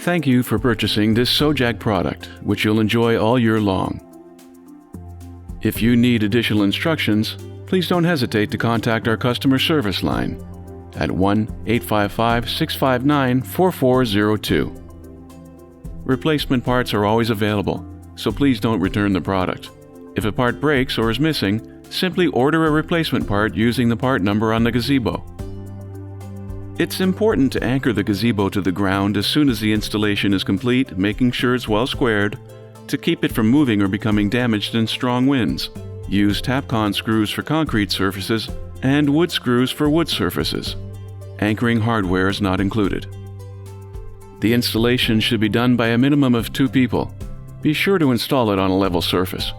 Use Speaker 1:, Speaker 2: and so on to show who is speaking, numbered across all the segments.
Speaker 1: Thank you for purchasing this SOJAG product, which you'll enjoy all year long. If you need additional instructions, please don't hesitate to contact our customer service line at 1-855-659-4402. Replacement parts are always available, so please don't return the product. If a part breaks or is missing, simply order a replacement part using the part number on the gazebo. It's important to anchor the gazebo to the ground as soon as the installation is complete, making sure it's well squared, to keep it from moving or becoming damaged in strong winds. Use Tapcon screws for concrete surfaces and wood screws for wood surfaces. Anchoring hardware is not included. The installation should be done by a minimum of 2 people. Be sure to install it on a level surface.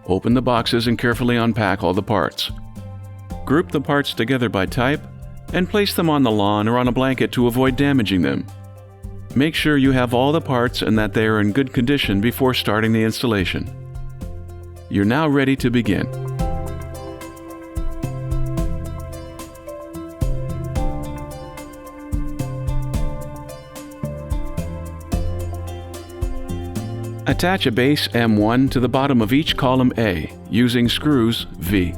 Speaker 1: Open the boxes and carefully unpack all the parts. Group the parts together by type and place them on the lawn or on a blanket to avoid damaging them. Make sure you have all the parts and that they are in good condition before starting the installation. You're now ready to begin. Attach a base M1 to the bottom of each column A using screws V.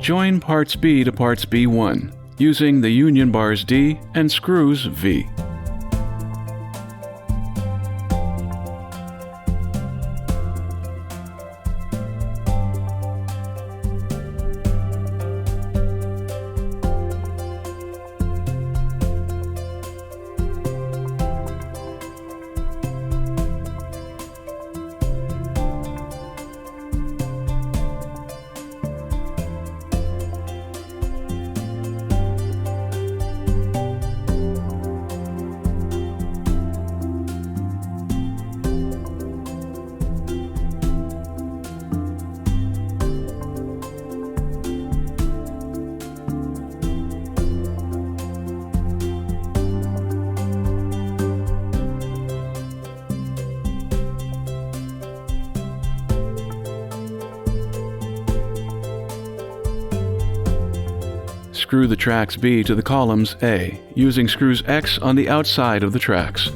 Speaker 1: Join parts B to parts B1 using the union bars D and screws V. Screw the tracks B to the columns A using screws X on the outside of the tracks.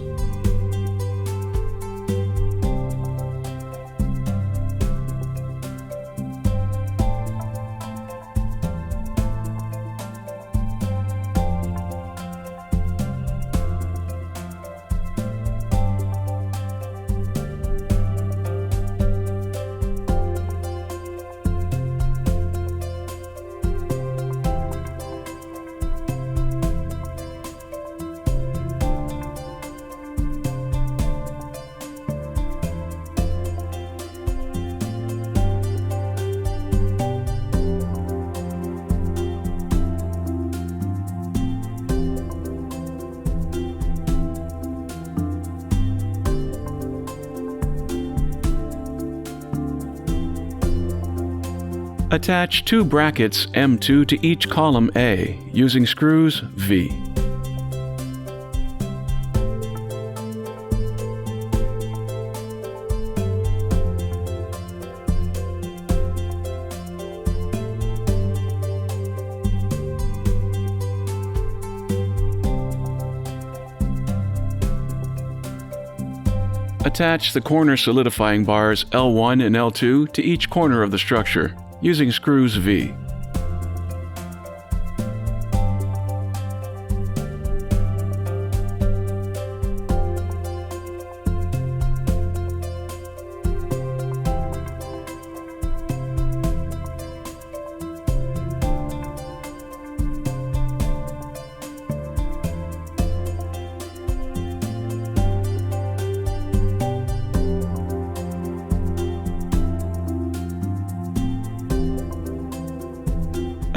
Speaker 1: Attach 2 brackets M2 to each column A using screws V. Attach the corner solidifying bars L1 and L2 to each corner of the structure using screws V.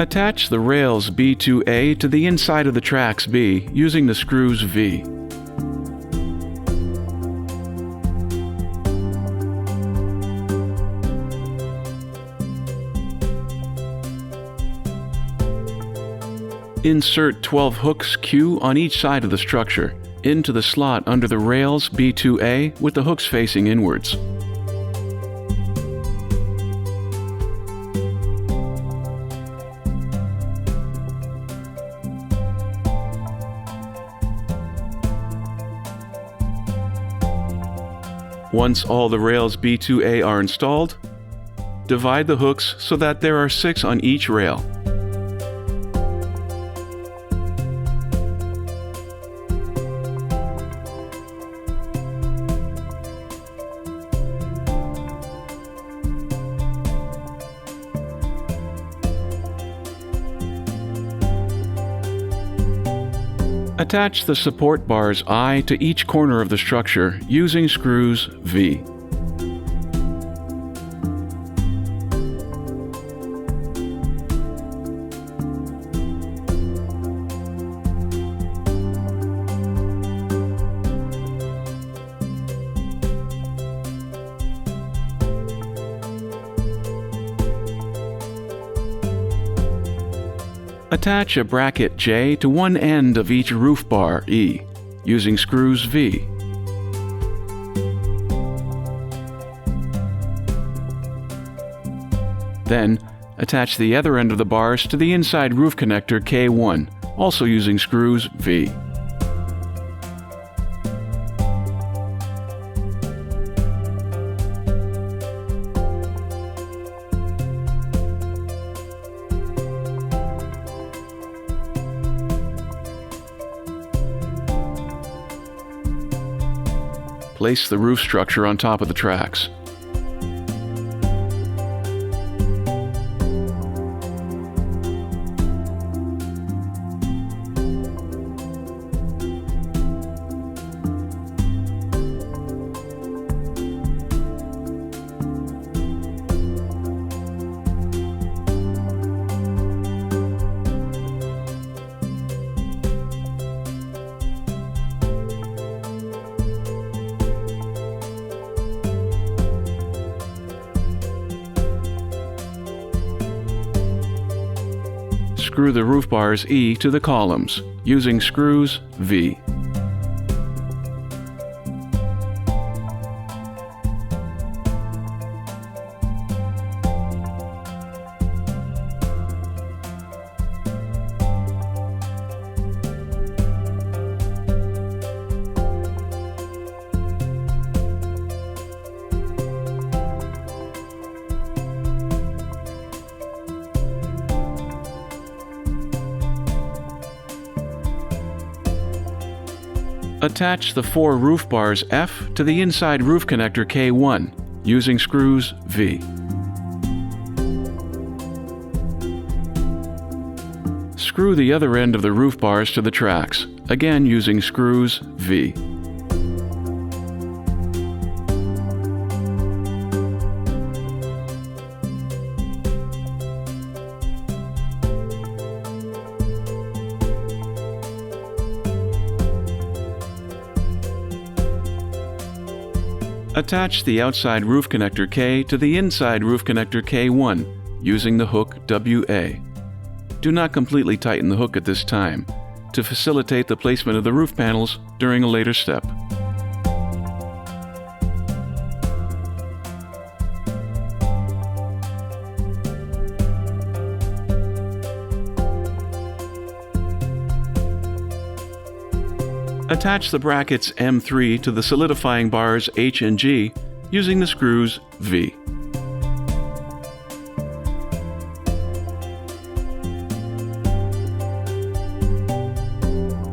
Speaker 1: Attach the rails B2A to the inside of the tracks B using the screws V. Insert 12 hooks Q on each side of the structure into the slot under the rails B2A with the hooks facing inwards. Once all the rails B2A are installed, divide the hooks so that there are 6 on each rail. Attach the support bars I to each corner of the structure using screws V. Attach a bracket J to one end of each roof bar E, using screws V. Then, attach the other end of the bars to the inside roof connector K1, also using screws V. Place the roof structure on top of the tracks. Screw the roof bars E to the columns, using screws V. Attach the 4 roof bars F to the inside roof connector K1, using screws V. Screw the other end of the roof bars to the tracks, again using screws V. Attach the outside roof connector K to the inside roof connector K1 using the hook WA. Do not completely tighten the hook at this time to facilitate the placement of the roof panels during a later step. Attach the brackets M3 to the solidifying bars H and G using the screws V.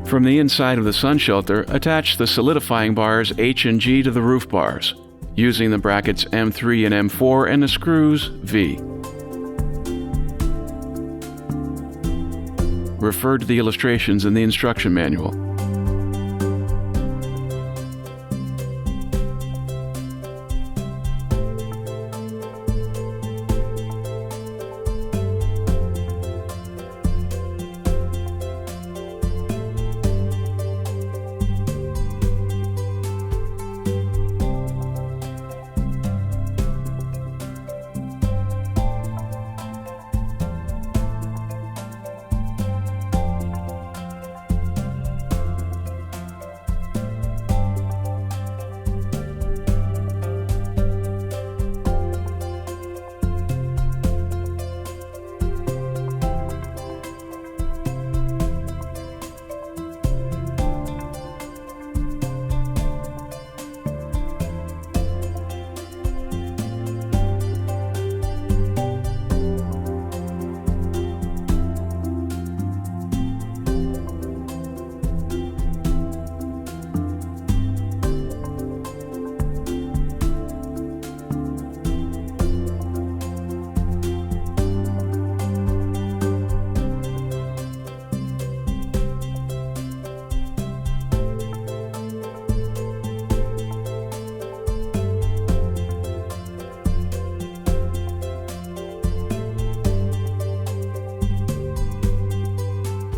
Speaker 1: From the inside of the sun shelter, attach the solidifying bars H and G to the roof bars, using the brackets M3 and M4 and the screws V. Refer to the illustrations in the instruction manual.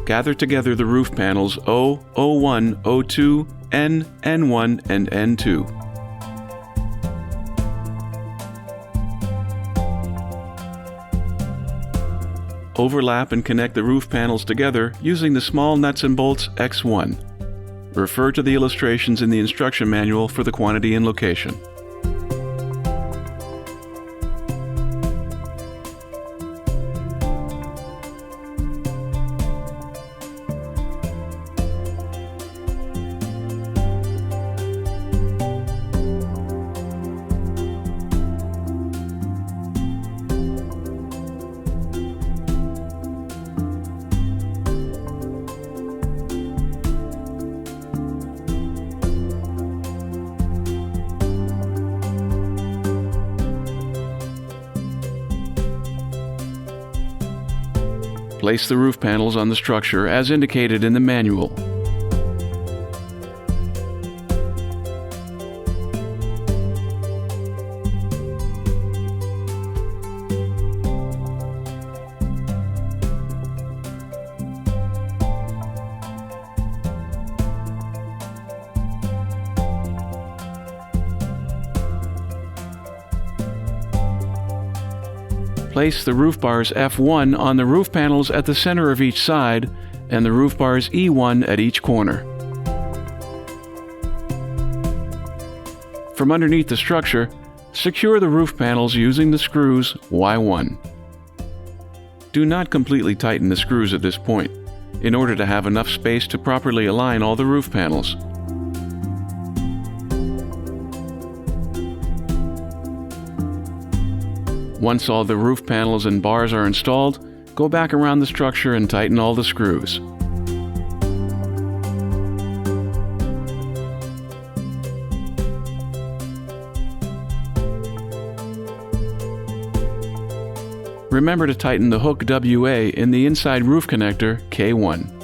Speaker 1: gather together the roof panels O, O1, O2, N, N1, and N2. Overlap and connect the roof panels together using the small nuts and bolts X1. Refer to the illustrations in the instruction manual for the quantity and location. Place the roof panels on the structure as indicated in the manual. Place the roof bars F1 on the roof panels at the center of each side and the roof bars E1 at each corner. From underneath the structure, secure the roof panels using the screws Y1. Do not completely tighten the screws at this point, in order to have enough space to properly align all the roof panels. Once all the roof panels and bars are installed, go back around the structure and tighten all the screws. Remember to tighten the hook WA in the inside roof connector K1.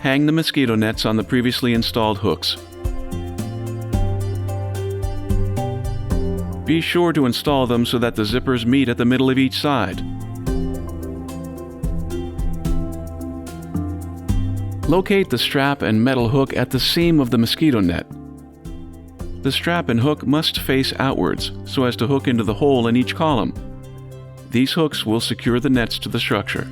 Speaker 1: Hang the mosquito nets on the previously installed hooks. Be sure to install them so that the zippers meet at the middle of each side. Locate the strap and metal hook at the seam of the mosquito net. The strap and hook must face outwards so as to hook into the hole in each column. These hooks will secure the nets to the structure.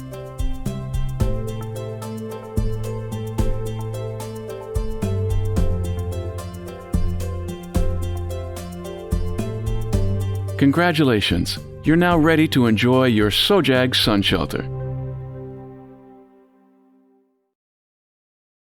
Speaker 1: Congratulations! You're now ready to enjoy your SOJAG sun shelter.